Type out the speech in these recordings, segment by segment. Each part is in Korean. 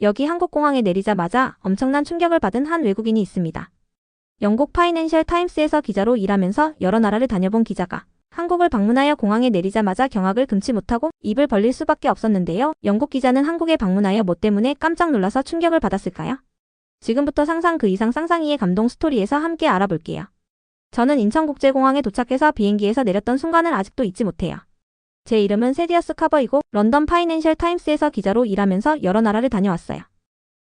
여기 한국공항에 내리자마자 엄청난 충격을 받은 한 외국인이 있습니다. 영국 파이낸셜 타임스에서 기자로 일하면서 여러 나라를 다녀본 기자가 한국을 방문하여 공항에 내리자마자 경악을 금치 못하고 입을 벌릴 수밖에 없었는데요. 영국 기자는 한국에 방문하여 뭐 때문에 깜짝 놀라서 충격을 받았을까요? 지금부터 상상 그 이상 상상이의 감동 스토리에서 함께 알아볼게요. 저는 인천국제공항에 도착해서 비행기에서 내렸던 순간을 아직도 잊지 못해요. 제 이름은 세디어스 카버이고 런던 파이낸셜 타임스에서 기자로 일하면서 여러 나라를 다녀왔어요.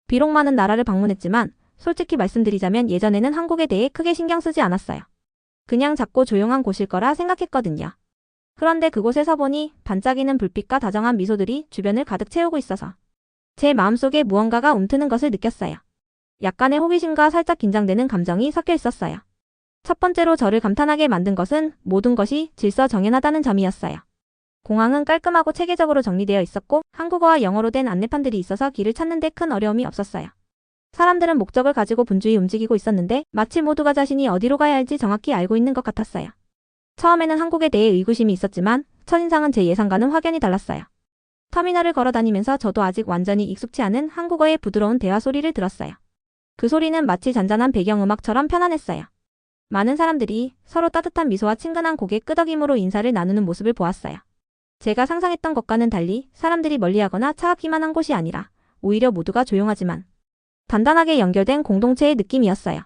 비록 많은 나라를 방문했지만 솔직히 말씀드리자면 예전에는 한국에 대해 크게 신경 쓰지 않았어요. 그냥 작고 조용한 곳일 거라 생각했거든요. 그런데 그곳에 서보니 반짝이는 불빛과 다정한 미소들이 주변을 가득 채우고 있어서 제 마음속에 무언가가 움트는 것을 느꼈어요. 약간의 호기심과 살짝 긴장되는 감정이 섞여 있었어요. 첫 번째로 저를 감탄하게 만든 것은 모든 것이 질서정연하다는 점이었어요. 공항은 깔끔하고 체계적으로 정리되어 있었고 한국어와 영어로 된 안내판들이 있어서 길을 찾는 데 큰 어려움이 없었어요. 사람들은 목적을 가지고 분주히 움직이고 있었는데 마치 모두가 자신이 어디로 가야 할지 정확히 알고 있는 것 같았어요. 처음에는 한국에 대해 의구심이 있었지만 첫인상은 제 예상과는 확연히 달랐어요. 터미널을 걸어 다니면서 저도 아직 완전히 익숙치 않은 한국어의 부드러운 대화 소리를 들었어요. 그 소리는 마치 잔잔한 배경음악처럼 편안했어요. 많은 사람들이 서로 따뜻한 미소와 친근한 고개 끄덕임으로 인사를 나누는 모습을 보았어요. 제가 상상했던 것과는 달리 사람들이 멀리하거나 차갑기만 한 곳이 아니라 오히려 모두가 조용하지만 단단하게 연결된 공동체의 느낌이었어요.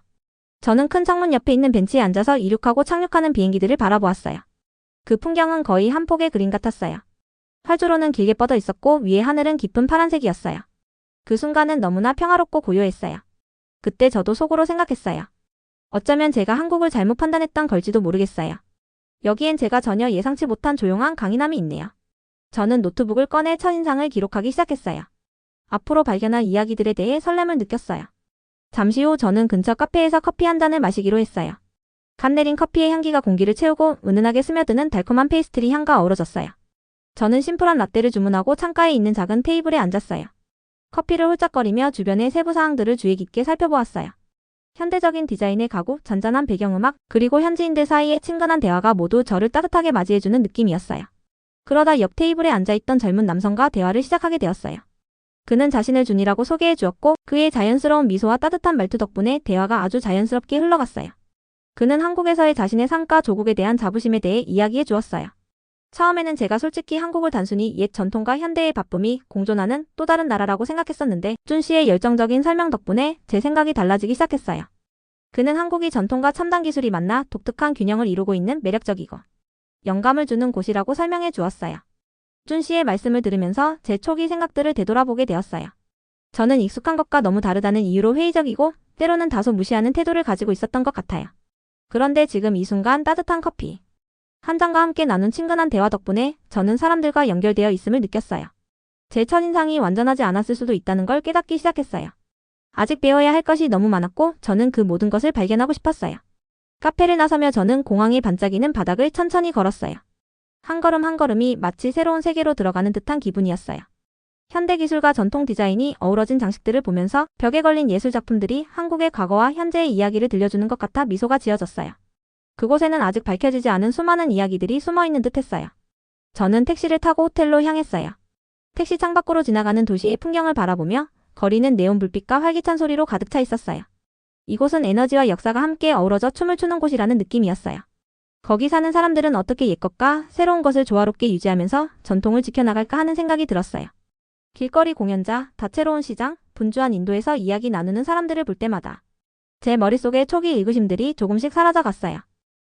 저는 큰 창문 옆에 있는 벤치에 앉아서 이륙하고 착륙하는 비행기들을 바라보았어요. 그 풍경은 거의 한 폭의 그림 같았어요. 활주로는 길게 뻗어 있었고 위에 하늘은 깊은 파란색이었어요. 그 순간은 너무나 평화롭고 고요했어요. 그때 저도 속으로 생각했어요. 어쩌면 제가 한국을 잘못 판단했던 걸지도 모르겠어요. 여기엔 제가 전혀 예상치 못한 조용한 강인함이 있네요. 저는 노트북을 꺼내 첫인상을 기록하기 시작했어요. 앞으로 발견할 이야기들에 대해 설렘을 느꼈어요. 잠시 후 저는 근처 카페에서 커피 한 잔을 마시기로 했어요. 갓 내린 커피의 향기가 공기를 채우고 은은하게 스며드는 달콤한 페이스트리 향과 어우러졌어요. 저는 심플한 라떼를 주문하고 창가에 있는 작은 테이블에 앉았어요. 커피를 홀짝거리며 주변의 세부 사항들을 주의 깊게 살펴보았어요. 현대적인 디자인의 가구, 잔잔한 배경음악, 그리고 현지인들 사이의 친근한 대화가 모두 저를 따뜻하게 맞이해주는 느낌이었어요. 그러다 옆 테이블에 앉아있던 젊은 남성과 대화를 시작하게 되었어요. 그는 자신을 준이라고 소개해 주었고 그의 자연스러운 미소와 따뜻한 말투 덕분에 대화가 아주 자연스럽게 흘러갔어요. 그는 한국에서의 자신의 삶과 조국에 대한 자부심에 대해 이야기해 주었어요. 처음에는 제가 솔직히 한국을 단순히 옛 전통과 현대의 바쁨이 공존하는 또 다른 나라라고 생각했었는데 준 씨의 열정적인 설명 덕분에 제 생각이 달라지기 시작했어요. 그는 한국이 전통과 첨단 기술이 만나 독특한 균형을 이루고 있는 매력적이고 영감을 주는 곳이라고 설명해 주었어요. 준 씨의 말씀을 들으면서 제 초기 생각들을 되돌아보게 되었어요. 저는 익숙한 것과 너무 다르다는 이유로 회의적이고 때로는 다소 무시하는 태도를 가지고 있었던 것 같아요. 그런데 지금 이 순간 따뜻한 커피 한 잔과 함께 나눈 친근한 대화 덕분에 저는 사람들과 연결되어 있음을 느꼈어요. 제 첫인상이 완전하지 않았을 수도 있다는 걸 깨닫기 시작했어요. 아직 배워야 할 것이 너무 많았고 저는 그 모든 것을 발견하고 싶었어요. 카페를 나서며 저는 공항의 반짝이는 바닥을 천천히 걸었어요. 한 걸음 한 걸음이 마치 새로운 세계로 들어가는 듯한 기분이었어요. 현대기술과 전통 디자인이 어우러진 장식들을 보면서 벽에 걸린 예술작품들이 한국의 과거와 현재의 이야기를 들려주는 것 같아 미소가 지어졌어요. 그곳에는 아직 밝혀지지 않은 수많은 이야기들이 숨어있는 듯 했어요. 저는 택시를 타고 호텔로 향했어요. 택시 창밖으로 지나가는 도시의 풍경을 바라보며 거리는 네온 불빛과 활기찬 소리로 가득 차 있었어요. 이곳은 에너지와 역사가 함께 어우러져 춤을 추는 곳이라는 느낌이었어요. 거기 사는 사람들은 어떻게 옛것과 새로운 것을 조화롭게 유지하면서 전통을 지켜나갈까 하는 생각이 들었어요. 길거리 공연자, 다채로운 시장, 분주한 인도에서 이야기 나누는 사람들을 볼 때마다 제 머릿속의 초기 의구심들이 조금씩 사라져갔어요.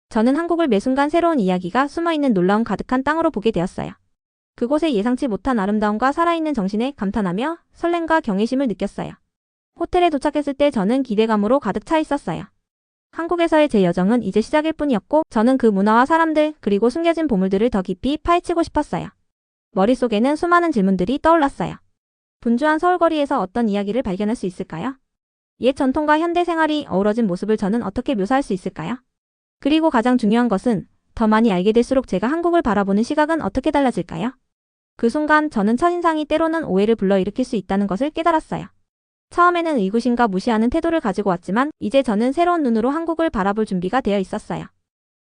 저는 한국을 매 순간 새로운 이야기가 숨어있는 놀라움 가득한 땅으로 보게 되었어요. 그곳에 예상치 못한 아름다움과 살아있는 정신에 감탄하며 설렘과 경외심을 느꼈어요. 호텔에 도착했을 때 저는 기대감으로 가득 차 있었어요. 한국에서의 제 여정은 이제 시작일 뿐이었고 저는 그 문화와 사람들 그리고 숨겨진 보물들을 더 깊이 파헤치고 싶었어요. 머릿속에는 수많은 질문들이 떠올랐어요. 분주한 서울거리에서 어떤 이야기를 발견할 수 있을까요? 옛 전통과 현대 생활이 어우러진 모습을 저는 어떻게 묘사할 수 있을까요? 그리고 가장 중요한 것은 더 많이 알게 될수록 제가 한국을 바라보는 시각은 어떻게 달라질까요? 그 순간 저는 첫인상이 때로는 오해를 불러일으킬 수 있다는 것을 깨달았어요. 처음에는 의구심과 무시하는 태도를 가지고 왔지만 이제 저는 새로운 눈으로 한국을 바라볼 준비가 되어 있었어요.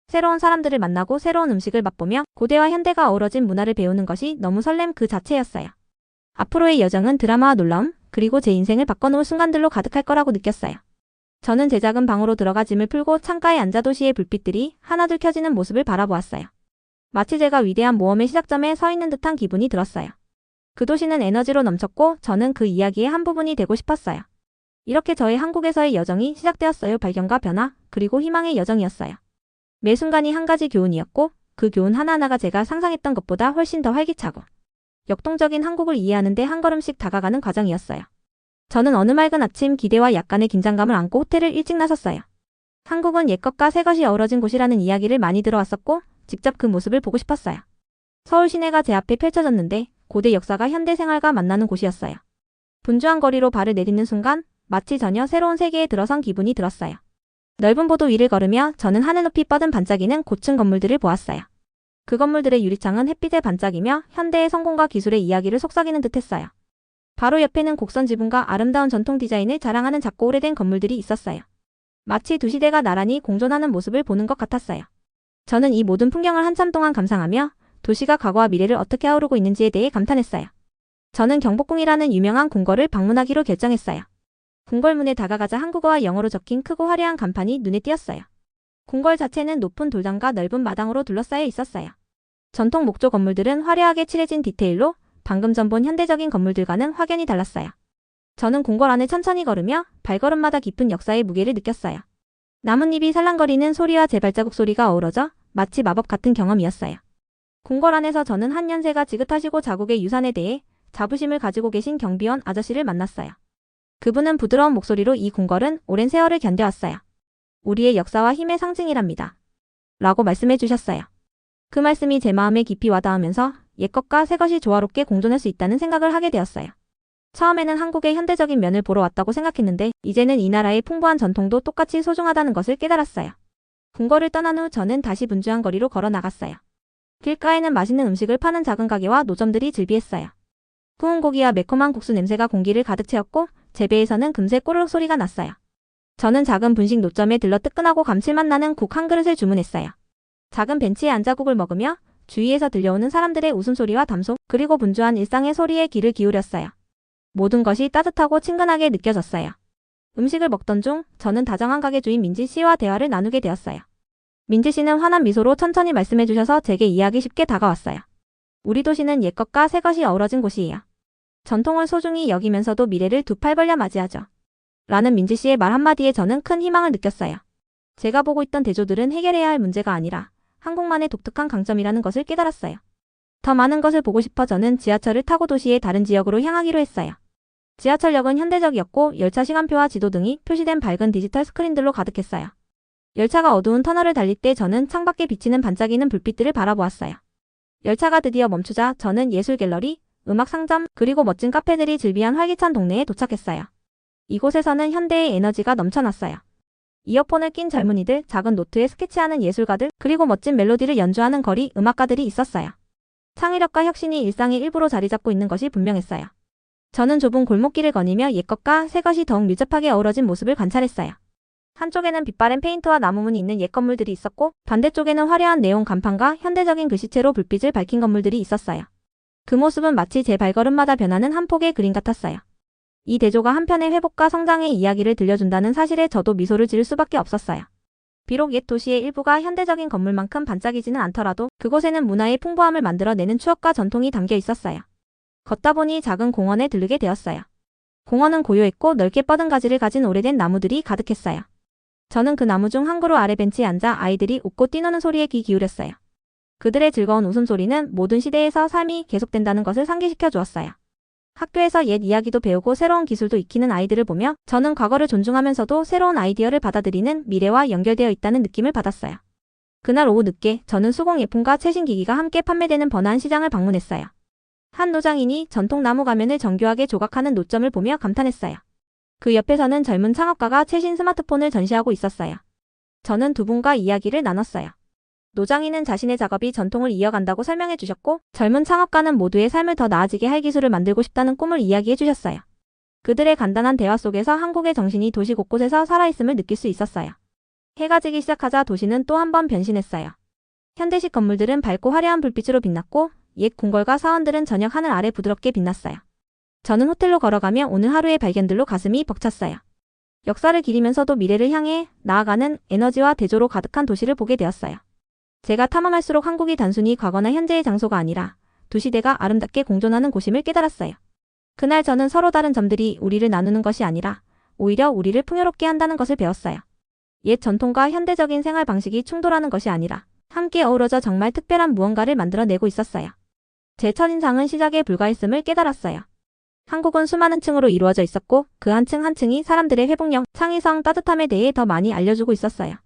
새로운 사람들을 만나고 새로운 음식을 맛보며 고대와 현대가 어우러진 문화를 배우는 것이 너무 설렘 그 자체였어요. 앞으로의 여정은 드라마와 놀라움, 그리고 제 인생을 바꿔놓을 순간들로 가득할 거라고 느꼈어요. 저는 제 작은 방으로 들어가 짐을 풀고 창가에 앉아 도시의 불빛들이 하나둘 켜지는 모습을 바라보았어요. 마치 제가 위대한 모험의 시작점에 서 있는 듯한 기분이 들었어요. 그 도시는 에너지로 넘쳤고 저는 그 이야기의 한 부분이 되고 싶었어요. 이렇게 저의 한국에서의 여정이 시작되었어요. 발견과 변화, 그리고 희망의 여정이었어요. 매 순간이 한 가지 교훈이었고 그 교훈 하나하나가 제가 상상했던 것보다 훨씬 더 활기차고 역동적인 한국을 이해하는 데 한 걸음씩 다가가는 과정이었어요. 저는 어느 맑은 아침 기대와 약간의 긴장감을 안고 호텔을 일찍 나섰어요. 한국은 옛것과 새것이 어우러진 곳이라는 이야기를 많이 들어왔었고 직접 그 모습을 보고 싶었어요. 서울 시내가 제 앞에 펼쳐졌는데 고대 역사가 현대 생활과 만나는 곳이었어요. 분주한 거리로 발을 내딛는 순간 마치 전혀 새로운 세계에 들어선 기분이 들었어요. 넓은 보도 위를 걸으며 저는 하늘 높이 뻗은 반짝이는 고층 건물들을 보았어요. 그 건물들의 유리창은 햇빛에 반짝이며 현대의 성공과 기술의 이야기를 속삭이는 듯했어요. 바로 옆에는 곡선 지붕과 아름다운 전통 디자인을 자랑하는 작고 오래된 건물들이 있었어요. 마치 두 시대가 나란히 공존하는 모습을 보는 것 같았어요. 저는 이 모든 풍경을 한참 동안 감상하며 도시가 과거와 미래를 어떻게 아우르고 있는지에 대해 감탄했어요. 저는 경복궁이라는 유명한 궁궐을 방문하기로 결정했어요. 궁궐문에 다가가자 한국어와 영어로 적힌 크고 화려한 간판이 눈에 띄었어요. 궁궐 자체는 높은 돌담과 넓은 마당으로 둘러싸여 있었어요. 전통 목조 건물들은 화려하게 칠해진 디테일로 방금 전 본 현대적인 건물들과는 확연히 달랐어요. 저는 궁궐 안을 천천히 걸으며 발걸음마다 깊은 역사의 무게를 느꼈어요. 나뭇잎이 살랑거리는 소리와 제 발자국 소리가 어우러져 마치 마법 같은 경험이었어요. 궁궐 안에서 저는 한 연세가 지긋하시고 자국의 유산에 대해 자부심을 가지고 계신 경비원 아저씨를 만났어요. 그분은 부드러운 목소리로 이 궁궐은 오랜 세월을 견뎌왔어요. 우리의 역사와 힘의 상징이랍니다. 라고 말씀해 주셨어요. 그 말씀이 제 마음에 깊이 와닿으면서 옛것과 새것이 조화롭게 공존할 수 있다는 생각을 하게 되었어요. 처음에는 한국의 현대적인 면을 보러 왔다고 생각했는데 이제는 이 나라의 풍부한 전통도 똑같이 소중하다는 것을 깨달았어요. 궁궐을 떠난 후 저는 다시 분주한 거리로 걸어 나갔어요. 길가에는 맛있는 음식을 파는 작은 가게와 노점들이 즐비했어요. 구운 고기와 매콤한 국수 냄새가 공기를 가득 채웠고 제 배에서는 금세 꼬르륵 소리가 났어요. 저는 작은 분식 노점에 들러 뜨끈하고 감칠맛 나는 국 한 그릇을 주문했어요. 작은 벤치에 앉아 국을 먹으며 주위에서 들려오는 사람들의 웃음소리와 담소 그리고 분주한 일상의 소리에 귀를 기울였어요. 모든 것이 따뜻하고 친근하게 느껴졌어요. 음식을 먹던 중 저는 다정한 가게 주인 민지 씨와 대화를 나누게 되었어요. 민지 씨는 환한 미소로 천천히 말씀해 주셔서 제게 이해하기 쉽게 다가왔어요. 우리 도시는 옛것과 새것이 어우러진 곳이에요. 전통을 소중히 여기면서도 미래를 두 팔 벌려 맞이하죠. 라는 민지 씨의 말 한마디에 저는 큰 희망을 느꼈어요. 제가 보고 있던 대조들은 해결해야 할 문제가 아니라 한국만의 독특한 강점이라는 것을 깨달았어요. 더 많은 것을 보고 싶어 저는 지하철을 타고 도시의 다른 지역으로 향하기로 했어요. 지하철역은 현대적이었고 열차 시간표와 지도 등이 표시된 밝은 디지털 스크린들로 가득했어요. 열차가 어두운 터널을 달릴 때 저는 창밖에 비치는 반짝이는 불빛들을 바라보았어요. 열차가 드디어 멈추자 저는 예술 갤러리, 음악 상점, 그리고 멋진 카페들이 즐비한 활기찬 동네에 도착했어요. 이곳에서는 현대의 에너지가 넘쳐났어요. 이어폰을 낀 젊은이들, 작은 노트에 스케치하는 예술가들, 그리고 멋진 멜로디를 연주하는 거리 음악가들이 있었어요. 창의력과 혁신이 일상의 일부로 자리 잡고 있는 것이 분명했어요. 저는 좁은 골목길을 거니며 옛것과 새것이 더욱 밀접하게 어우러진 모습을 관찰했어요. 한쪽에는 빛바랜 페인트와 나무문이 있는 옛 건물들이 있었고 반대쪽에는 화려한 네온 간판과 현대적인 글씨체로 불빛을 밝힌 건물들이 있었어요. 그 모습은 마치 제 발걸음마다 변하는 한 폭의 그림 같았어요. 이 대조가 한편의 회복과 성장의 이야기를 들려준다는 사실에 저도 미소를 지을 수밖에 없었어요. 비록 옛 도시의 일부가 현대적인 건물만큼 반짝이지는 않더라도 그곳에는 문화의 풍부함을 만들어내는 추억과 전통이 담겨 있었어요. 걷다 보니 작은 공원에 들르게 되었어요. 공원은 고요했고 넓게 뻗은 가지를 가진 오래된 나무들이 가득했어요. 저는 그 나무 중 한 그루 아래 벤치에 앉아 아이들이 웃고 뛰노는 소리에 귀 기울였어요. 그들의 즐거운 웃음소리는 모든 시대에서 삶이 계속된다는 것을 상기시켜 주었어요. 학교에서 옛 이야기도 배우고 새로운 기술도 익히는 아이들을 보며 저는 과거를 존중하면서도 새로운 아이디어를 받아들이는 미래와 연결되어 있다는 느낌을 받았어요. 그날 오후 늦게 저는 수공예품과 최신 기기가 함께 판매되는 번화한 시장을 방문했어요. 한 노장인이 전통 나무 가면을 정교하게 조각하는 노점을 보며 감탄했어요. 그 옆에서는 젊은 창업가가 최신 스마트폰을 전시하고 있었어요. 저는 두 분과 이야기를 나눴어요. 노장인은 자신의 작업이 전통을 이어간다고 설명해 주셨고 젊은 창업가는 모두의 삶을 더 나아지게 할 기술을 만들고 싶다는 꿈을 이야기해 주셨어요. 그들의 간단한 대화 속에서 한국의 정신이 도시 곳곳에서 살아있음을 느낄 수 있었어요. 해가 지기 시작하자 도시는 또 한 번 변신했어요. 현대식 건물들은 밝고 화려한 불빛으로 빛났고 옛 궁궐과 사원들은 저녁 하늘 아래 부드럽게 빛났어요. 저는 호텔로 걸어가며 오늘 하루의 발견들로 가슴이 벅찼어요. 역사를 기리면서도 미래를 향해 나아가는 에너지와 대조로 가득한 도시를 보게 되었어요. 제가 탐험할수록 한국이 단순히 과거나 현재의 장소가 아니라 두 시대가 아름답게 공존하는 곳임을 깨달았어요. 그날 저는 서로 다른 점들이 우리를 나누는 것이 아니라 오히려 우리를 풍요롭게 한다는 것을 배웠어요. 옛 전통과 현대적인 생활 방식이 충돌하는 것이 아니라 함께 어우러져 정말 특별한 무언가를 만들어내고 있었어요. 제 첫인상은 시작에 불과했음을 깨달았어요. 한국은 수많은 층으로 이루어져 있었고 그 한 층 한 층이 사람들의 회복력, 창의성, 따뜻함에 대해 더 많이 알려주고 있었어요.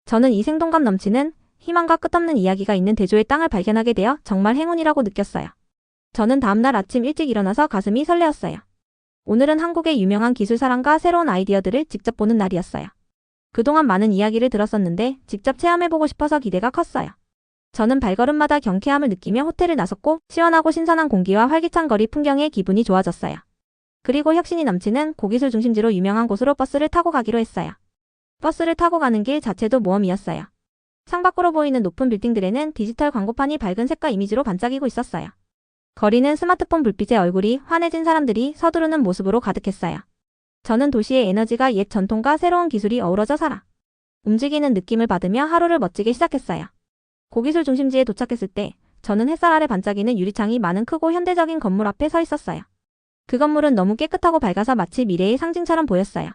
저는 이 생동감 넘치는 희망과 끝없는 이야기가 있는 대조의 땅을 발견하게 되어 정말 행운이라고 느꼈어요. 저는 다음날 아침 일찍 일어나서 가슴이 설레었어요. 오늘은 한국의 유명한 기술사랑과 새로운 아이디어들을 직접 보는 날이었어요. 그동안 많은 이야기를 들었었는데 직접 체험해보고 싶어서 기대가 컸어요. 저는 발걸음마다 경쾌함을 느끼며 호텔을 나섰고 시원하고 신선한 공기와 활기찬 거리 풍경에 기분이 좋아졌어요. 그리고 혁신이 넘치는 고기술 중심지로 유명한 곳으로 버스를 타고 가기로 했어요. 버스를 타고 가는 길 자체도 모험이었어요. 창밖으로 보이는 높은 빌딩들에는 디지털 광고판이 밝은 색과 이미지로 반짝이고 있었어요. 거리는 스마트폰 불빛에 얼굴이 환해진 사람들이 서두르는 모습으로 가득했어요. 저는 도시의 에너지가 옛 전통과 새로운 기술이 어우러져 살아 움직이는 느낌을 받으며 하루를 멋지게 시작했어요. 고기술 중심지에 도착했을 때 저는 햇살 아래 반짝이는 유리창이 많은 크고 현대적인 건물 앞에 서 있었어요. 그 건물은 너무 깨끗하고 밝아서 마치 미래의 상징처럼 보였어요.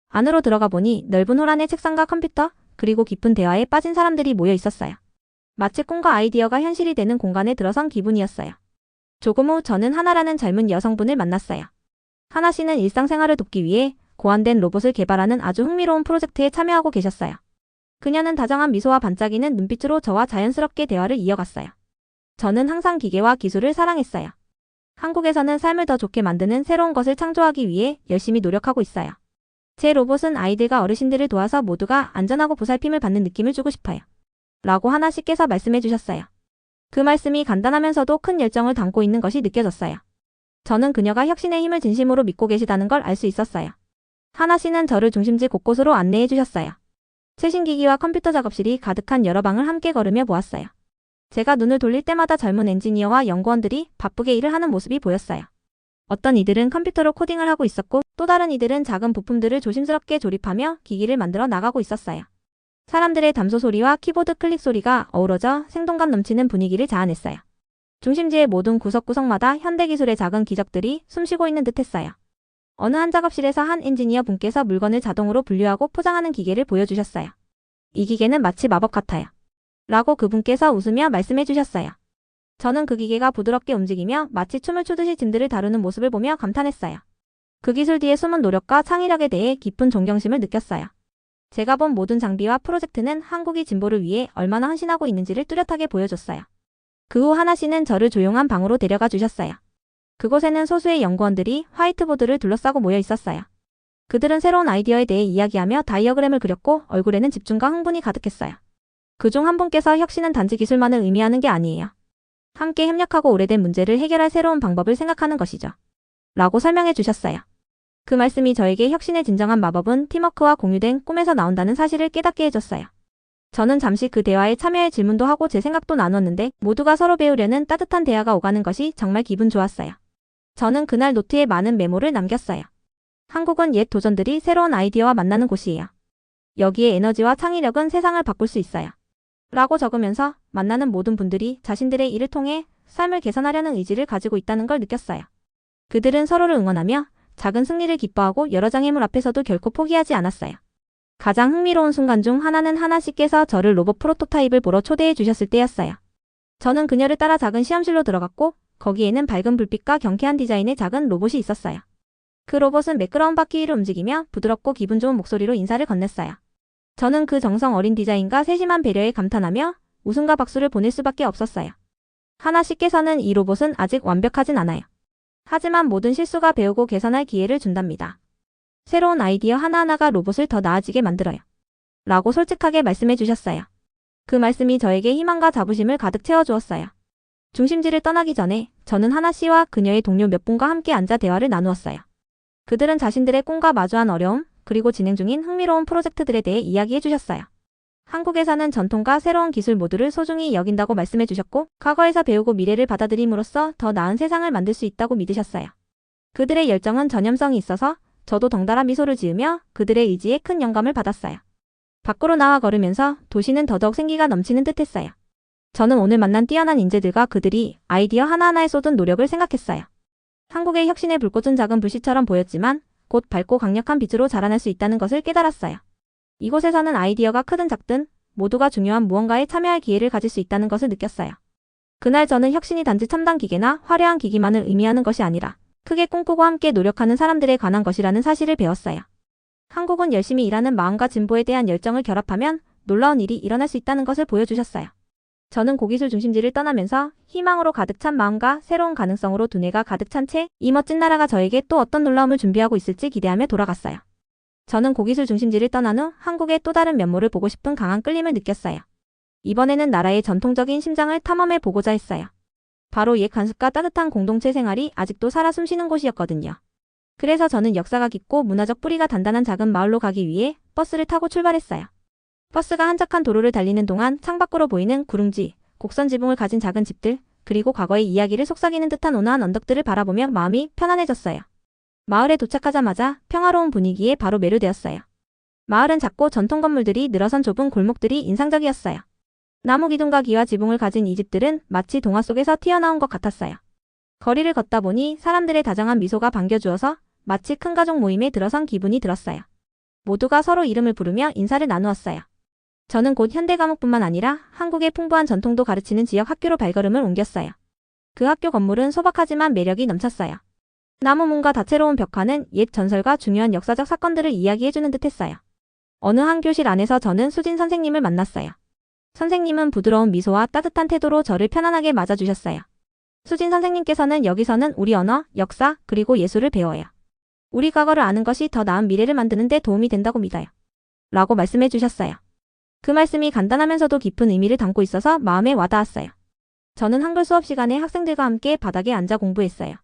안으로 들어가 보니 넓은 홀 안에 책상과 컴퓨터, 그리고 깊은 대화에 빠진 사람들이 모여 있었어요. 마치 꿈과 아이디어가 현실이 되는 공간에 들어선 기분이었어요. 조금 후 저는 하나라는 젊은 여성분을 만났어요. 하나 씨는 일상생활을 돕기 위해 고안된 로봇을 개발하는 아주 흥미로운 프로젝트에 참여하고 계셨어요. 그녀는 다정한 미소와 반짝이는 눈빛으로 저와 자연스럽게 대화를 이어갔어요. 저는 항상 기계와 기술을 사랑했어요. 한국에서는 삶을 더 좋게 만드는 새로운 것을 창조하기 위해 열심히 노력하고 있어요. 제 로봇은 아이들과 어르신들을 도와서 모두가 안전하고 보살핌을 받는 느낌을 주고 싶어요. 라고 하나 씨께서 말씀해 주셨어요. 그 말씀이 간단하면서도 큰 열정을 담고 있는 것이 느껴졌어요. 저는 그녀가 혁신의 힘을 진심으로 믿고 계시다는 걸 알 수 있었어요. 하나 씨는 저를 중심지 곳곳으로 안내해 주셨어요. 최신 기기와 컴퓨터 작업실이 가득한 여러 방을 함께 걸으며 보았어요. 제가 눈을 돌릴 때마다 젊은 엔지니어와 연구원들이 바쁘게 일을 하는 모습이 보였어요. 어떤 이들은 컴퓨터로 코딩을 하고 있었고 또 다른 이들은 작은 부품들을 조심스럽게 조립하며 기기를 만들어 나가고 있었어요. 사람들의 담소 소리와 키보드 클릭 소리가 어우러져 생동감 넘치는 분위기를 자아냈어요. 중심지의 모든 구석구석마다 현대기술의 작은 기적들이 숨쉬고 있는 듯했어요. 어느 한 작업실에서 한 엔지니어 분께서 물건을 자동으로 분류하고 포장하는 기계를 보여주셨어요. 이 기계는 마치 마법 같아요. 라고 그분께서 웃으며 말씀해 주셨어요. 저는 그 기계가 부드럽게 움직이며 마치 춤을 추듯이 짐들을 다루는 모습을 보며 감탄했어요. 그 기술 뒤의 숨은 노력과 창의력에 대해 깊은 존경심을 느꼈어요. 제가 본 모든 장비와 프로젝트는 한국이 진보를 위해 얼마나 헌신하고 있는지를 뚜렷하게 보여줬어요. 그 후 하나 씨는 저를 조용한 방으로 데려가 주셨어요. 그곳에는 소수의 연구원들이 화이트보드를 둘러싸고 모여 있었어요. 그들은 새로운 아이디어에 대해 이야기하며 다이어그램을 그렸고 얼굴에는 집중과 흥분이 가득했어요. 그중 한 분께서 혁신은 단지 기술만을 의미하는 게 아니에요. 함께 협력하고 오래된 문제를 해결할 새로운 방법을 생각하는 것이죠. 라고 설명해 주셨어요. 그 말씀이 저에게 혁신의 진정한 마법은 팀워크와 공유된 꿈에서 나온다는 사실을 깨닫게 해줬어요. 저는 잠시 그 대화에 참여해 질문도 하고 제 생각도 나눴는데 모두가 서로 배우려는 따뜻한 대화가 오가는 것이 정말 기분 좋았어요. 저는 그날 노트에 많은 메모를 남겼어요. 한국은 옛 도전들이 새로운 아이디어와 만나는 곳이에요. 여기에 에너지와 창의력은 세상을 바꿀 수 있어요. 라고 적으면서 만나는 모든 분들이 자신들의 일을 통해 삶을 개선하려는 의지를 가지고 있다는 걸 느꼈어요. 그들은 서로를 응원하며 작은 승리를 기뻐하고 여러 장애물 앞에서도 결코 포기하지 않았어요. 가장 흥미로운 순간 중 하나는 하나 씨께서 저를 로봇 프로토타입을 보러 초대해 주셨을 때였어요. 저는 그녀를 따라 작은 시험실로 들어갔고 거기에는 밝은 불빛과 경쾌한 디자인의 작은 로봇이 있었어요. 그 로봇은 매끄러운 바퀴 위를 움직이며 부드럽고 기분 좋은 목소리로 인사를 건넸어요. 저는 그 정성 어린 디자인과 세심한 배려에 감탄하며 웃음과 박수를 보낼 수밖에 없었어요. 하나 씨께서는 이 로봇은 아직 완벽하진 않아요. 하지만 모든 실수가 배우고 개선할 기회를 준답니다. 새로운 아이디어 하나하나가 로봇을 더 나아지게 만들어요. 라고 솔직하게 말씀해 주셨어요. 그 말씀이 저에게 희망과 자부심을 가득 채워주었어요. 중심지를 떠나기 전에 저는 하나 씨와 그녀의 동료 몇 분과 함께 앉아 대화를 나누었어요. 그들은 자신들의 꿈과 마주한 어려움, 그리고 진행 중인 흥미로운 프로젝트들에 대해 이야기해 주셨어요. 한국에서는 전통과 새로운 기술 모두를 소중히 여긴다고 말씀해 주셨고 과거에서 배우고 미래를 받아들임으로써 더 나은 세상을 만들 수 있다고 믿으셨어요. 그들의 열정은 전염성이 있어서 저도 덩달아 미소를 지으며 그들의 의지에 큰 영감을 받았어요. 밖으로 나와 걸으면서 도시는 더더욱 생기가 넘치는 듯했어요. 저는 오늘 만난 뛰어난 인재들과 그들이 아이디어 하나하나에 쏟은 노력을 생각했어요. 한국의 혁신의 불꽃은 작은 불씨처럼 보였지만 곧 밝고 강력한 빛으로 자라날 수 있다는 것을 깨달았어요. 이곳에서는 아이디어가 크든 작든 모두가 중요한 무언가에 참여할 기회를 가질 수 있다는 것을 느꼈어요. 그날 저는 혁신이 단지 첨단 기계나 화려한 기기만을 의미하는 것이 아니라 크게 꿈꾸고 함께 노력하는 사람들에 관한 것이라는 사실을 배웠어요. 한국은 열심히 일하는 마음과 진보에 대한 열정을 결합하면 놀라운 일이 일어날 수 있다는 것을 보여주셨어요. 저는 고기술 중심지를 떠나면서 희망으로 가득 찬 마음과 새로운 가능성으로 두뇌가 가득 찬 채 이 멋진 나라가 저에게 또 어떤 놀라움을 준비하고 있을지 기대하며 돌아갔어요. 저는 고기술 중심지를 떠난 후 한국의 또 다른 면모를 보고 싶은 강한 끌림을 느꼈어요. 이번에는 나라의 전통적인 심장을 탐험해 보고자 했어요. 바로 옛 관습과 따뜻한 공동체 생활이 아직도 살아 숨쉬는 곳이었거든요. 그래서 저는 역사가 깊고 문화적 뿌리가 단단한 작은 마을로 가기 위해 버스를 타고 출발했어요. 버스가 한적한 도로를 달리는 동안 창밖으로 보이는 구릉지, 곡선 지붕을 가진 작은 집들, 그리고 과거의 이야기를 속삭이는 듯한 온화한 언덕들을 바라보며 마음이 편안해졌어요. 마을에 도착하자마자 평화로운 분위기에 바로 매료되었어요. 마을은 작고 전통 건물들이 늘어선 좁은 골목들이 인상적이었어요. 나무 기둥과 기와 지붕을 가진 이 집들은 마치 동화 속에서 튀어나온 것 같았어요. 거리를 걷다 보니 사람들의 다정한 미소가 반겨주어서 마치 큰 가족 모임에 들어선 기분이 들었어요. 모두가 서로 이름을 부르며 인사를 나누었어요. 저는 곧 현대과목뿐만 아니라 한국의 풍부한 전통도 가르치는 지역 학교로 발걸음을 옮겼어요. 그 학교 건물은 소박하지만 매력이 넘쳤어요. 나무 문과 다채로운 벽화는 옛 전설과 중요한 역사적 사건들을 이야기해주는 듯했어요. 어느 한 교실 안에서 저는 수진 선생님을 만났어요. 선생님은 부드러운 미소와 따뜻한 태도로 저를 편안하게 맞아주셨어요. 수진 선생님께서는 여기서는 우리 언어, 역사, 그리고 예술을 배워요. 우리 과거를 아는 것이 더 나은 미래를 만드는 데 도움이 된다고 믿어요. 라고 말씀해 주셨어요. 그 말씀이 간단하면서도 깊은 의미를 담고 있어서 마음에 와닿았어요. 저는 한글 수업 시간에 학생들과 함께 바닥에 앉아 공부했어요.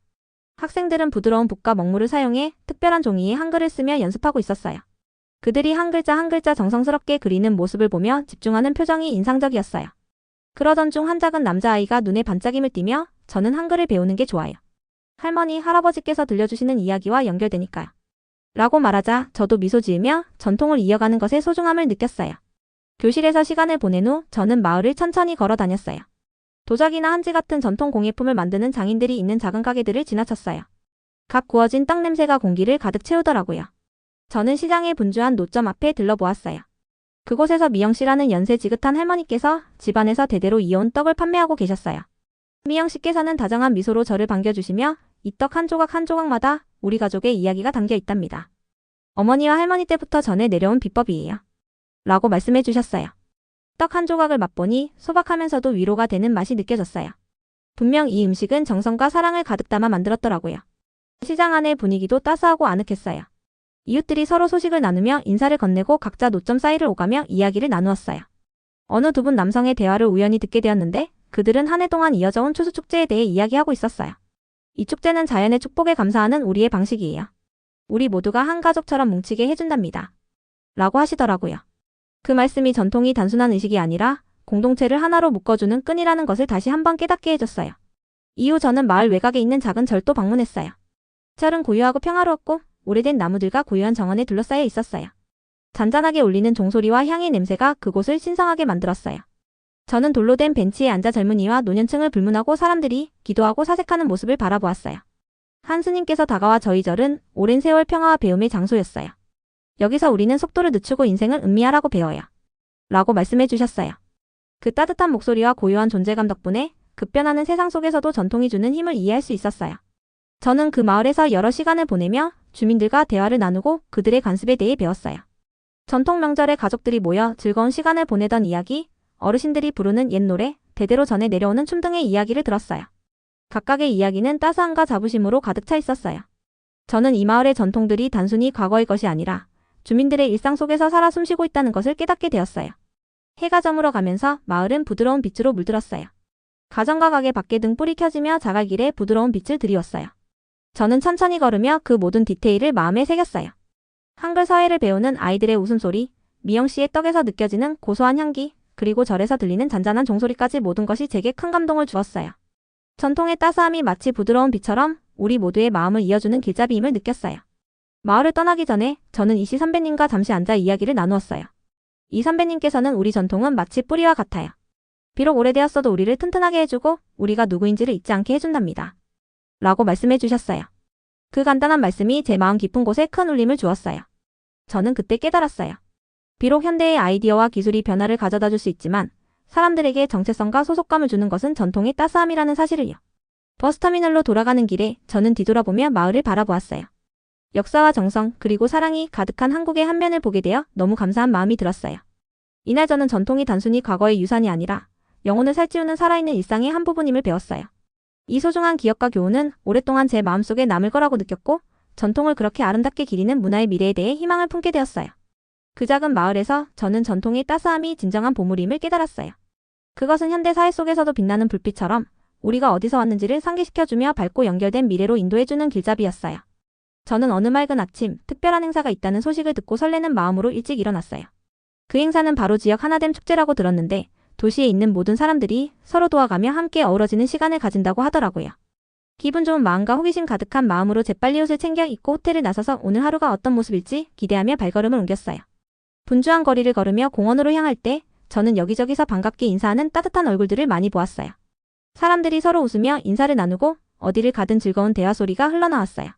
학생들은 부드러운 붓과 먹물을 사용해 특별한 종이에 한글을 쓰며 연습하고 있었어요. 그들이 한 글자 한 글자 정성스럽게 그리는 모습을 보며 집중하는 표정이 인상적이었어요. 그러던 중 한 작은 남자아이가 눈에 반짝임을 띠며 저는 한글을 배우는 게 좋아요. 할머니, 할아버지께서 들려주시는 이야기와 연결되니까요. 라고 말하자 저도 미소 지으며 전통을 이어가는 것의 소중함을 느꼈어요. 교실에서 시간을 보낸 후 저는 마을을 천천히 걸어 다녔어요. 도자기나 한지 같은 전통 공예품을 만드는 장인들이 있는 작은 가게들을 지나쳤어요. 갓 구워진 떡 냄새가 공기를 가득 채우더라고요. 저는 시장의 분주한 노점 앞에 들러보았어요. 그곳에서 미영씨라는 연세 지긋한 할머니께서 집안에서 대대로 이어온 떡을 판매하고 계셨어요. 미영씨께서는 다정한 미소로 저를 반겨주시며 이 떡 한 조각 한 조각마다 우리 가족의 이야기가 담겨 있답니다. 어머니와 할머니 때부터 전해 내려온 비법이에요. 라고 말씀해 주셨어요. 떡 한 조각을 맛보니 소박하면서도 위로가 되는 맛이 느껴졌어요. 분명 이 음식은 정성과 사랑을 가득 담아 만들었더라고요. 시장 안의 분위기도 따스하고 아늑했어요. 이웃들이 서로 소식을 나누며 인사를 건네고 각자 노점 사이를 오가며 이야기를 나누었어요. 어느 두 분 남성의 대화를 우연히 듣게 되었는데 그들은 한 해 동안 이어져 온 추수축제에 대해 이야기하고 있었어요. 이 축제는 자연의 축복에 감사하는 우리의 방식이에요. 우리 모두가 한 가족처럼 뭉치게 해준답니다. 라고 하시더라고요. 그 말씀이 전통이 단순한 의식이 아니라 공동체를 하나로 묶어주는 끈이라는 것을 다시 한번 깨닫게 해줬어요. 이후 저는 마을 외곽에 있는 작은 절도 방문했어요. 절은 고요하고 평화로웠고 오래된 나무들과 고요한 정원에 둘러싸여 있었어요. 잔잔하게 울리는 종소리와 향의 냄새가 그곳을 신성하게 만들었어요. 저는 돌로 된 벤치에 앉아 젊은이와 노년층을 불문하고 사람들이 기도하고 사색하는 모습을 바라보았어요. 한 스님께서 다가와 저희 절은 오랜 세월 평화와 배움의 장소였어요. 여기서 우리는 속도를 늦추고 인생을 음미하라고 배워요. 라고 말씀해 주셨어요. 그 따뜻한 목소리와 고요한 존재감 덕분에 급변하는 세상 속에서도 전통이 주는 힘을 이해할 수 있었어요. 저는 그 마을에서 여러 시간을 보내며 주민들과 대화를 나누고 그들의 관습에 대해 배웠어요. 전통 명절에 가족들이 모여 즐거운 시간을 보내던 이야기, 어르신들이 부르는 옛 노래, 대대로 전해 내려오는 춤 등의 이야기를 들었어요. 각각의 이야기는 따스함과 자부심으로 가득 차 있었어요. 저는 이 마을의 전통들이 단순히 과거의 것이 아니라 주민들의 일상 속에서 살아 숨쉬고 있다는 것을 깨닫게 되었어요. 해가 저물어 가면서 마을은 부드러운 빛으로 물들었어요. 가정과 가게 밖에 등불이 켜지며 자갈길에 부드러운 빛을 드리웠어요. 저는 천천히 걸으며 그 모든 디테일을 마음에 새겼어요. 한글 사회를 배우는 아이들의 웃음소리, 미영씨의 떡에서 느껴지는 고소한 향기, 그리고 절에서 들리는 잔잔한 종소리까지 모든 것이 제게 큰 감동을 주었어요. 전통의 따스함이 마치 부드러운 비처럼 우리 모두의 마음을 이어주는 길잡이임을 느꼈어요. 마을을 떠나기 전에 저는 이씨 선배님과 잠시 앉아 이야기를 나누었어요. 이 선배님께서는 우리 전통은 마치 뿌리와 같아요. 비록 오래되었어도 우리를 튼튼하게 해주고 우리가 누구인지를 잊지 않게 해준답니다. 라고 말씀해 주셨어요. 그 간단한 말씀이 제 마음 깊은 곳에 큰 울림을 주었어요. 저는 그때 깨달았어요. 비록 현대의 아이디어와 기술이 변화를 가져다 줄 수 있지만 사람들에게 정체성과 소속감을 주는 것은 전통의 따스함이라는 사실을요. 버스터미널로 돌아가는 길에 저는 뒤돌아보며 마을을 바라보았어요. 역사와 정성 그리고 사랑이 가득한 한국의 한 면을 보게 되어 너무 감사한 마음이 들었어요. 이날 저는 전통이 단순히 과거의 유산이 아니라 영혼을 살찌우는 살아있는 일상의 한 부분임을 배웠어요. 이 소중한 기억과 교훈은 오랫동안 제 마음속에 남을 거라고 느꼈고 전통을 그렇게 아름답게 기리는 문화의 미래에 대해 희망을 품게 되었어요. 그 작은 마을에서 저는 전통의 따스함이 진정한 보물임을 깨달았어요. 그것은 현대 사회 속에서도 빛나는 불빛처럼 우리가 어디서 왔는지를 상기시켜주며 밝고 연결된 미래로 인도해주는 길잡이였어요. 저는 어느 맑은 아침 특별한 행사가 있다는 소식을 듣고 설레는 마음으로 일찍 일어났어요. 그 행사는 바로 지역 하나됨 축제라고 들었는데 도시에 있는 모든 사람들이 서로 도와가며 함께 어우러지는 시간을 가진다고 하더라고요. 기분 좋은 마음과 호기심 가득한 마음으로 재빨리 옷을 챙겨 입고 호텔을 나서서 오늘 하루가 어떤 모습일지 기대하며 발걸음을 옮겼어요. 분주한 거리를 걸으며 공원으로 향할 때 저는 여기저기서 반갑게 인사하는 따뜻한 얼굴들을 많이 보았어요. 사람들이 서로 웃으며 인사를 나누고 어디를 가든 즐거운 대화 소리가 흘러나왔어요.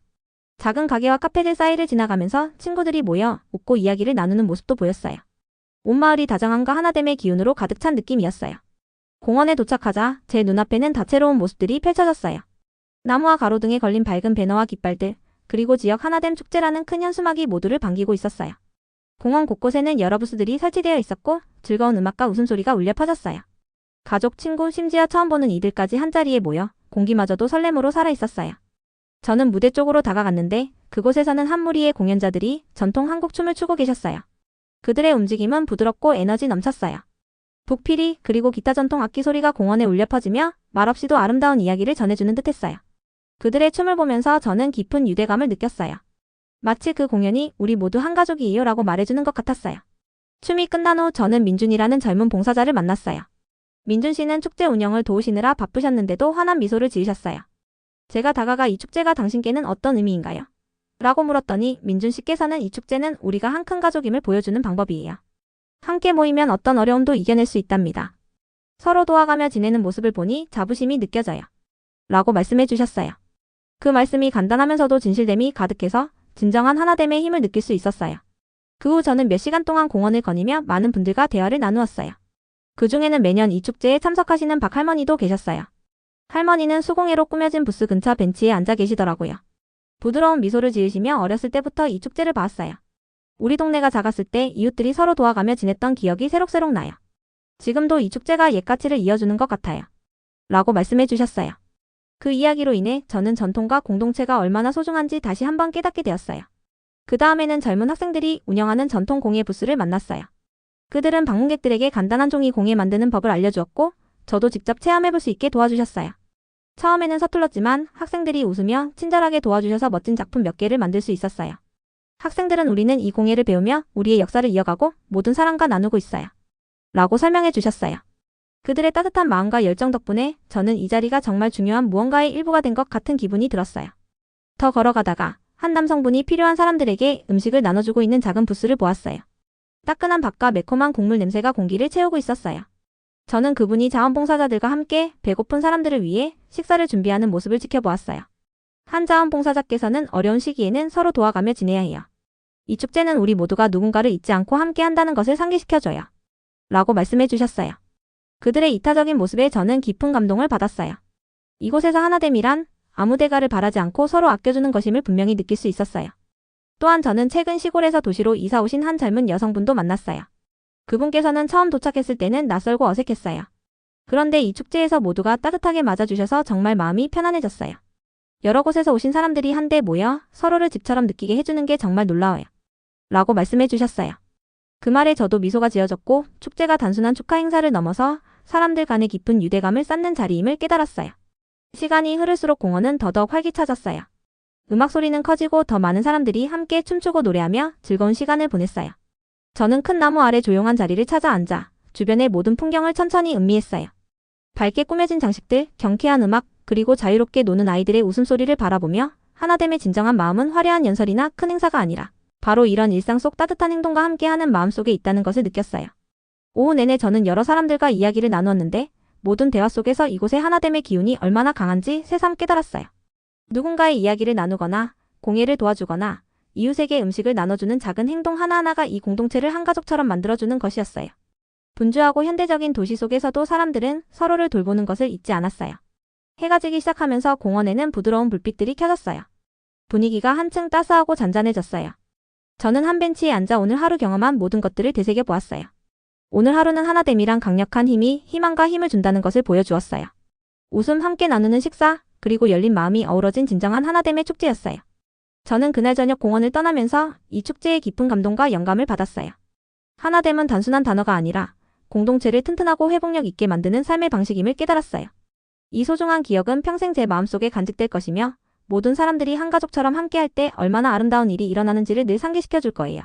작은 가게와 카페들 사이를 지나가면서 친구들이 모여 웃고 이야기를 나누는 모습도 보였어요. 온 마을이 다정함과 하나됨의 기운으로 가득 찬 느낌이었어요. 공원에 도착하자 제 눈앞에는 다채로운 모습들이 펼쳐졌어요. 나무와 가로등에 걸린 밝은 배너와 깃발들, 그리고 지역 하나됨 축제라는 큰 현수막이 모두를 반기고 있었어요. 공원 곳곳에는 여러 부스들이 설치되어 있었고 즐거운 음악과 웃음소리가 울려 퍼졌어요. 가족, 친구, 심지어 처음 보는 이들까지 한자리에 모여 공기마저도 설렘으로 살아있었어요. 저는 무대 쪽으로 다가갔는데 그곳에서는 한 무리의 공연자들이 전통 한국 춤을 추고 계셨어요. 그들의 움직임은 부드럽고 에너지 넘쳤어요. 북피리 그리고 기타 전통 악기 소리가 공원에 울려 퍼지며 말없이도 아름다운 이야기를 전해주는 듯했어요. 그들의 춤을 보면서 저는 깊은 유대감을 느꼈어요. 마치 그 공연이 우리 모두 한 가족이에요 라고 말해주는 것 같았어요. 춤이 끝난 후 저는 민준이라는 젊은 봉사자를 만났어요. 민준 씨는 축제 운영을 도우시느라 바쁘셨는데도 환한 미소를 지으셨어요. 제가 다가가 이 축제가 당신께는 어떤 의미인가요? 라고 물었더니 민준 씨께서는 이 축제는 우리가 한 큰 가족임을 보여주는 방법이에요. 함께 모이면 어떤 어려움도 이겨낼 수 있답니다. 서로 도와가며 지내는 모습을 보니 자부심이 느껴져요. 라고 말씀해 주셨어요. 그 말씀이 간단하면서도 진실됨이 가득해서 진정한 하나됨의 힘을 느낄 수 있었어요. 그 후 저는 몇 시간 동안 공원을 거니며 많은 분들과 대화를 나누었어요. 그 중에는 매년 이 축제에 참석하시는 박 할머니도 계셨어요. 할머니는 수공예로 꾸며진 부스 근처 벤치에 앉아 계시더라고요. 부드러운 미소를 지으시며 어렸을 때부터 이 축제를 봐왔어요. 우리 동네가 작았을 때 이웃들이 서로 도와가며 지냈던 기억이 새록새록 나요. 지금도 이 축제가 옛 가치를 이어주는 것 같아요. 라고 말씀해 주셨어요. 그 이야기로 인해 저는 전통과 공동체가 얼마나 소중한지 다시 한번 깨닫게 되었어요. 그 다음에는 젊은 학생들이 운영하는 전통 공예 부스를 만났어요. 그들은 방문객들에게 간단한 종이 공예 만드는 법을 알려주었고 저도 직접 체험해볼 수 있게 도와주셨어요. 처음에는 서툴렀지만 학생들이 웃으며 친절하게 도와주셔서 멋진 작품 몇 개를 만들 수 있었어요. 학생들은 우리는 이 공예를 배우며 우리의 역사를 이어가고 모든 사람과 나누고 있어요. 라고 설명해 주셨어요. 그들의 따뜻한 마음과 열정 덕분에 저는 이 자리가 정말 중요한 무언가의 일부가 된 것 같은 기분이 들었어요. 더 걸어가다가 한 남성분이 필요한 사람들에게 음식을 나눠주고 있는 작은 부스를 보았어요. 따끈한 밥과 매콤한 국물 냄새가 공기를 채우고 있었어요. 저는 그분이 자원봉사자들과 함께 배고픈 사람들을 위해 식사를 준비하는 모습을 지켜보았어요. 한 자원봉사자께서는 어려운 시기에는 서로 도와가며 지내야 해요. 이 축제는 우리 모두가 누군가를 잊지 않고 함께 한다는 것을 상기시켜줘요. 라고 말씀해 주셨어요. 그들의 이타적인 모습에 저는 깊은 감동을 받았어요. 이곳에서 하나됨이란 아무 대가를 바라지 않고 서로 아껴주는 것임을 분명히 느낄 수 있었어요. 또한 저는 최근 시골에서 도시로 이사 오신 한 젊은 여성분도 만났어요. 그분께서는 처음 도착했을 때는 낯설고 어색했어요. 그런데 이 축제에서 모두가 따뜻하게 맞아주셔서 정말 마음이 편안해졌어요. 여러 곳에서 오신 사람들이 한데 모여 서로를 집처럼 느끼게 해주는 게 정말 놀라워요. 라고 말씀해 주셨어요. 그 말에 저도 미소가 지어졌고 축제가 단순한 축하 행사를 넘어서 사람들 간의 깊은 유대감을 쌓는 자리임을 깨달았어요. 시간이 흐를수록 공원은 더더욱 활기차졌어요. 음악 소리는 커지고 더 많은 사람들이 함께 춤추고 노래하며 즐거운 시간을 보냈어요. 저는 큰 나무 아래 조용한 자리를 찾아 앉아 주변의 모든 풍경을 천천히 음미했어요. 밝게 꾸며진 장식들, 경쾌한 음악, 그리고 자유롭게 노는 아이들의 웃음소리를 바라보며 하나됨의 진정한 마음은 화려한 연설이나 큰 행사가 아니라 바로 이런 일상 속 따뜻한 행동과 함께하는 마음 속에 있다는 것을 느꼈어요. 오후 내내 저는 여러 사람들과 이야기를 나누었는데 모든 대화 속에서 이곳의 하나됨의 기운이 얼마나 강한지 새삼 깨달았어요. 누군가의 이야기를 나누거나 공예를 도와주거나 이웃에게 음식을 나눠주는 작은 행동 하나하나가 이 공동체를 한 가족처럼 만들어주는 것이었어요. 분주하고 현대적인 도시 속에서도 사람들은 서로를 돌보는 것을 잊지 않았어요. 해가 지기 시작하면서 공원에는 부드러운 불빛들이 켜졌어요. 분위기가 한층 따스하고 잔잔해졌어요. 저는 한 벤치에 앉아 오늘 하루 경험한 모든 것들을 되새겨 보았어요. 오늘 하루는 하나됨이란 강력한 힘이 희망과 힘을 준다는 것을 보여주었어요. 웃음 함께 나누는 식사, 그리고 열린 마음이 어우러진 진정한 하나됨의 축제였어요. 저는 그날 저녁 공원을 떠나면서 이 축제의 깊은 감동과 영감을 받았어요. 하나됨은 단순한 단어가 아니라 공동체를 튼튼하고 회복력 있게 만드는 삶의 방식임을 깨달았어요. 이 소중한 기억은 평생 제 마음속에 간직될 것이며 모든 사람들이 한 가족처럼 함께할 때 얼마나 아름다운 일이 일어나는지를 늘 상기시켜 줄 거예요.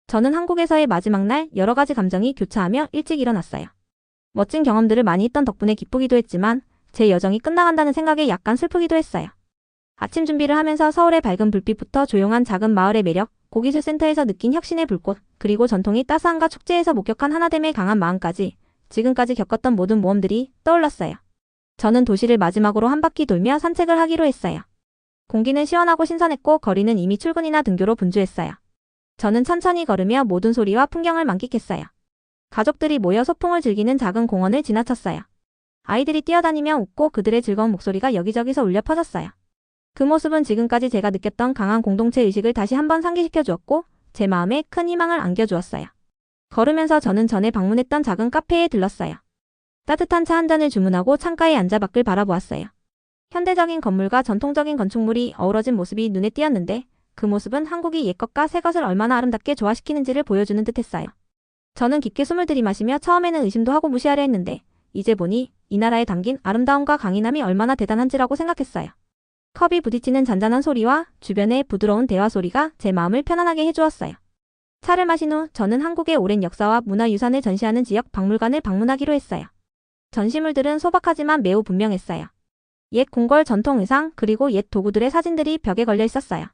저는 한국에서의 마지막 날 여러 가지 감정이 교차하며 일찍 일어났어요. 멋진 경험들을 많이 했던 덕분에 기쁘기도 했지만 제 여정이 끝나간다는 생각에 약간 슬프기도 했어요. 아침 준비를 하면서 서울의 밝은 불빛부터 조용한 작은 마을의 매력, 고기술센터에서 느낀 혁신의 불꽃, 그리고 전통의 따스함과 축제에서 목격한 하나됨의 강한 마음까지 지금까지 겪었던 모든 모험들이 떠올랐어요. 저는 도시를 마지막으로 한 바퀴 돌며 산책을 하기로 했어요. 공기는 시원하고 신선했고 거리는 이미 출근이나 등교로 분주했어요. 저는 천천히 걸으며 모든 소리와 풍경을 만끽했어요. 가족들이 모여 소풍을 즐기는 작은 공원을 지나쳤어요. 아이들이 뛰어다니며 웃고 그들의 즐거운 목소리가 여기저기서 울려 퍼졌어요. 그 모습은 지금까지 제가 느꼈던 강한 공동체 의식을 다시 한번 상기시켜 주었고 제 마음에 큰 희망을 안겨주었어요. 걸으면서 저는 전에 방문했던 작은 카페에 들렀어요. 따뜻한 차 한 잔을 주문하고 창가에 앉아 밖을 바라보았어요. 현대적인 건물과 전통적인 건축물이 어우러진 모습이 눈에 띄었는데 그 모습은 한국이 옛것과 새것을 얼마나 아름답게 조화시키는지를 보여주는 듯했어요. 저는 깊게 숨을 들이마시며 처음에는 의심도 하고 무시하려 했는데 이제 보니 이 나라에 담긴 아름다움과 강인함이 얼마나 대단한지라고 생각했어요. 컵이 부딪히는 잔잔한 소리와 주변의 부드러운 대화 소리가 제 마음을 편안하게 해주었어요. 차를 마신 후 저는 한국의 오랜 역사와 문화유산을 전시하는 지역 박물관을 방문하기로 했어요. 전시물들은 소박하지만 매우 분명했어요. 옛 궁궐 전통 의상 그리고 옛 도구들의 사진들이 벽에 걸려 있었어요.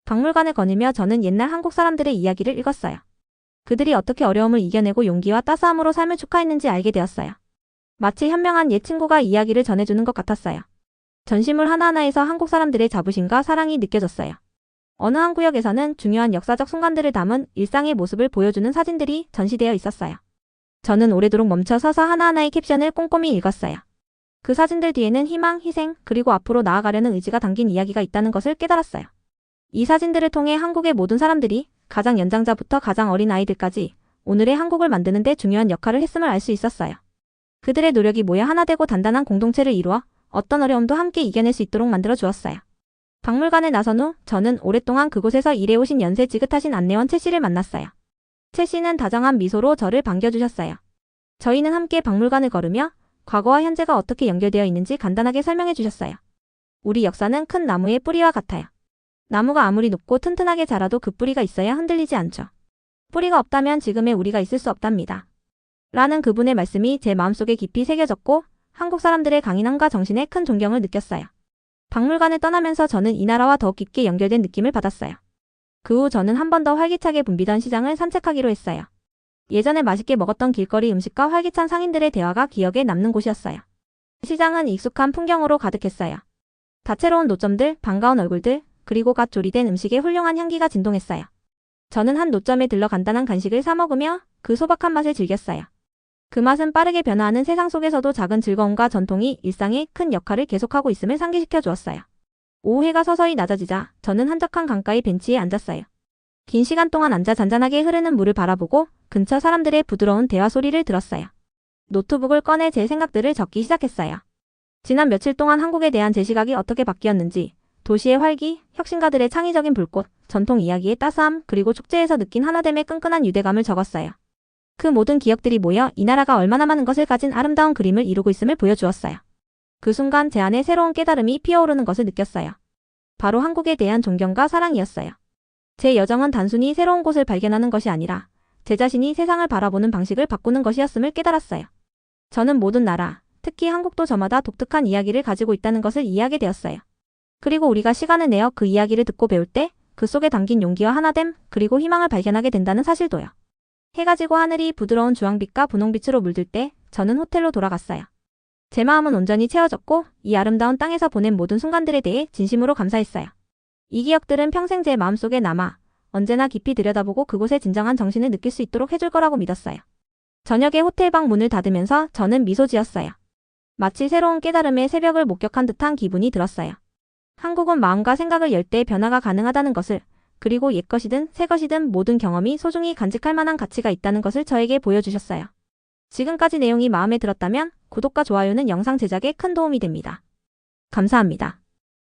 박물관을 거닐며 저는 옛날 한국 사람들의 이야기를 읽었어요. 그들이 어떻게 어려움을 이겨내고 용기와 따스함으로 삶을 축하했는지 알게 되었어요. 마치 현명한 옛 친구가 이야기를 전해주는 것 같았어요. 전시물 하나하나에서 한국 사람들의 자부심과 사랑이 느껴졌어요. 어느 한 구역에서는 중요한 역사적 순간들을 담은 일상의 모습을 보여주는 사진들이 전시되어 있었어요. 저는 오래도록 멈춰 서서 하나하나의 캡션을 꼼꼼히 읽었어요. 그 사진들 뒤에는 희망, 희생, 그리고 앞으로 나아가려는 의지가 담긴 이야기가 있다는 것을 깨달았어요. 이 사진들을 통해 한국의 모든 사람들이 가장 연장자부터 가장 어린 아이들까지 오늘의 한국을 만드는 데 중요한 역할을 했음을 알 수 있었어요. 그들의 노력이 모여 하나 되고 단단한 공동체를 이루어 어떤 어려움도 함께 이겨낼 수 있도록 만들어 주었어요. 박물관에 나선 후 저는 오랫동안 그곳에서 일해오신 연세 지긋하신 안내원 최 씨를 만났어요. 최 씨는 다정한 미소로 저를 반겨주셨어요. 저희는 함께 박물관을 걸으며 과거와 현재가 어떻게 연결되어 있는지 간단하게 설명해 주셨어요. 우리 역사는 큰 나무의 뿌리와 같아요. 나무가 아무리 높고 튼튼하게 자라도 그 뿌리가 있어야 흔들리지 않죠. 뿌리가 없다면 지금의 우리가 있을 수 없답니다. 라는 그분의 말씀이 제 마음속에 깊이 새겨졌고 한국 사람들의 강인함과 정신에 큰 존경을 느꼈어요. 박물관을 떠나면서 저는 이 나라와 더욱 깊게 연결된 느낌을 받았어요. 그 후 저는 한 번 더 활기차게 붐비던 시장을 산책하기로 했어요. 예전에 맛있게 먹었던 길거리 음식과 활기찬 상인들의 대화가 기억에 남는 곳이었어요. 시장은 익숙한 풍경으로 가득했어요. 다채로운 노점들, 반가운 얼굴들, 그리고 갓 조리된 음식의 훌륭한 향기가 진동했어요. 저는 한 노점에 들러 간단한 간식을 사 먹으며 그 소박한 맛을 즐겼어요. 그 맛은 빠르게 변화하는 세상 속에서도 작은 즐거움과 전통이 일상에 큰 역할을 계속하고 있음을 상기시켜 주었어요. 오후 해가 서서히 낮아지자 저는 한적한 강가의 벤치에 앉았어요. 긴 시간 동안 앉아 잔잔하게 흐르는 물을 바라보고 근처 사람들의 부드러운 대화 소리를 들었어요. 노트북을 꺼내 제 생각들을 적기 시작했어요. 지난 며칠 동안 한국에 대한 제 시각이 어떻게 바뀌었는지, 도시의 활기, 혁신가들의 창의적인 불꽃, 전통 이야기의 따스함, 그리고 축제에서 느낀 하나됨의 끈끈한 유대감을 적었어요. 그 모든 기억들이 모여 이 나라가 얼마나 많은 것을 가진 아름다운 그림을 이루고 있음을 보여주었어요. 그 순간 제 안에 새로운 깨달음이 피어오르는 것을 느꼈어요. 바로 한국에 대한 존경과 사랑이었어요. 제 여정은 단순히 새로운 곳을 발견하는 것이 아니라 제 자신이 세상을 바라보는 방식을 바꾸는 것이었음을 깨달았어요. 저는 모든 나라, 특히 한국도 저마다 독특한 이야기를 가지고 있다는 것을 이해하게 되었어요. 그리고 우리가 시간을 내어 그 이야기를 듣고 배울 때 그 속에 담긴 용기와 하나됨, 그리고 희망을 발견하게 된다는 사실도요. 해가 지고 하늘이 부드러운 주황빛과 분홍빛으로 물들 때 저는 호텔로 돌아갔어요. 제 마음은 온전히 채워졌고 이 아름다운 땅에서 보낸 모든 순간들에 대해 진심으로 감사했어요. 이 기억들은 평생 제 마음속에 남아 언제나 깊이 들여다보고 그곳의 진정한 정신을 느낄 수 있도록 해줄 거라고 믿었어요. 저녁에 호텔방 문을 닫으면서 저는 미소 지었어요. 마치 새로운 깨달음의 새벽을 목격한 듯한 기분이 들었어요. 한국은 마음과 생각을 열 때 변화가 가능하다는 것을, 그리고 옛것이든 새것이든 모든 경험이 소중히 간직할 만한 가치가 있다는 것을 저에게 보여주셨어요. 지금까지 내용이 마음에 들었다면 구독과 좋아요는 영상 제작에 큰 도움이 됩니다. 감사합니다.